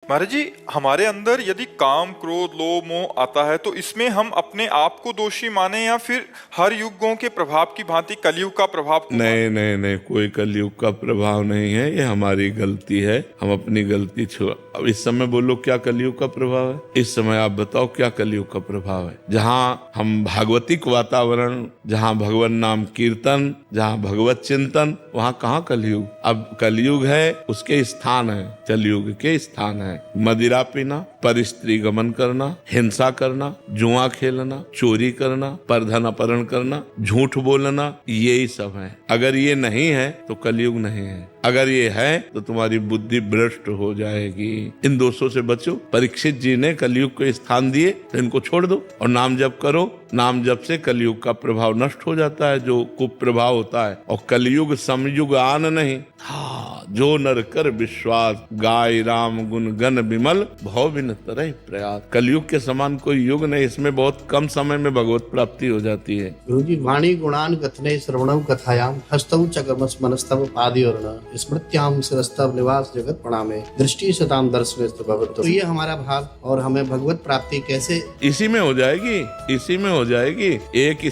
महाराज जी, हमारे अंदर यदि काम, क्रोध, लोभ, मोह आता है तो इसमें हम अपने आप को दोषी माने या फिर हर युगों के प्रभाव की भांति कलयुग का प्रभाव को नहीं नहीं नहीं, कोई कलयुग का प्रभाव नहीं है, ये हमारी गलती है। हम अपनी गलती छोड़, अब इस समय बोलो क्या कलयुग का प्रभाव है? इस समय आप बताओ क्या कलयुग का प्रभाव है? जहाँ हम भागवतिक वातावरण, जहाँ भगवान नाम कीर्तन, जहाँ भगवत चिंतन, वहाँ कहाँ कलयुग? अब कलयुग है उसके स्थान है, कलयुग के स्थान है मदिरा पीना, परस्त्री गमन करना, हिंसा करना, जुआ खेलना, चोरी करना, परधन अपहरण करना, झूठ बोलना, यही सब है। अगर ये नहीं है तो कलयुग नहीं है। अगर ये है तो तुम्हारी बुद्धि भ्रष्ट हो जाएगी। इन दोषों से बचो। परीक्षित जी ने कलयुग को स्थान दिए तो इनको छोड़ दो और नाम जप करो। नाम जप से कलयुग का प्रभाव नष्ट हो जाता है, जो कुप्रभाव होता है। और कलयुग समयुग आन नहीं, हाँ जो नर कर विश्वास, गाय राम गुण गण विमल, भव बिन तरह प्रयास। कलयुग के समान कोई युग नहीं, इसमें बहुत कम समय में भगवत प्राप्ति हो जाती है। गुरु जी, वाणी गुणान कथने श्रवणम कथायाम हस्तौ चक्रमस मनस्तव पादि और स्मृत्याम शिरस्तव निवास जगत प्रणामे दृष्टि सताम दर्शनेस्तु भवतु। तो ये हमारा भाव और हमें भगवत प्राप्ति कैसे इसी में हो जाएगी, इसी में हो जाएगी। एक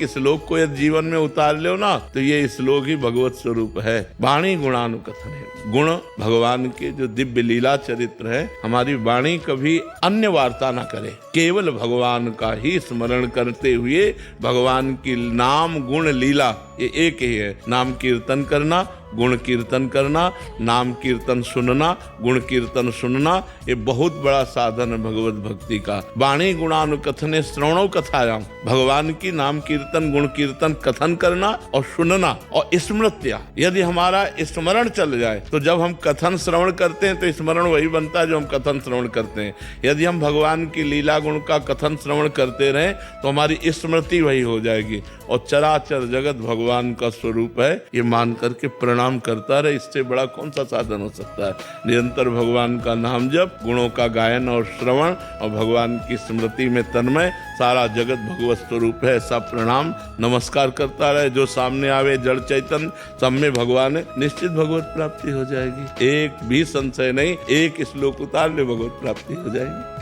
श्लोक को यदि जीवन में उतार लो ना तो ये श्लोक ही भगवत स्वरूप है। वाणी गुणानुकथन है, गुण भगवान के जो दिव्य लीला चरित्र है। हमारी वाणी कभी अन्य वार्ता ना करे, केवल भगवान का ही स्मरण करते हुए भगवान की नाम गुण लीला ये एक ही है। नाम कीर्तन करना, गुण कीर्तन करना, नाम कीर्तन सुनना, गुण कीर्तन सुनना, ये बहुत बड़ा साधन है भगवत भक्ति का। वाणी गुणानुकथने श्रवणो कथायाम, भगवान की नाम कीर्तन गुण कीर्तन कथन करना और सुनना और स्मृत्या। यदि हमारा स्मरण चल जाए तो जब हम कथन श्रवण करते हैं तो स्मरण वही बनता है जो हम कथन श्रवण करते हैं। यदि हम भगवान की लीला गुण का कथन श्रवण करते रहें तो हमारी स्मृति वही हो जाएगी और चराचर जगत भगवान का स्वरूप है ये मान करके प्रणाम करता रहे। इससे बड़ा कौन सा साधन हो सकता है। निरंतर भगवान का नाम जप, गुणों का गायन और श्रवण और भगवान की स्मृति में तन्मय, सारा जगत भगवत स्वरूप है। सब प्रणाम नमस्कार करता रहे। जो सामने आवे जड़ चैतन्य, सब में भगवान है, निश्चित भगवत प्राप्ति हो जाएगी। एक भी संशय नहीं, एक श्लोक उतार ले भगवत प्राप्ति हो जाएगी।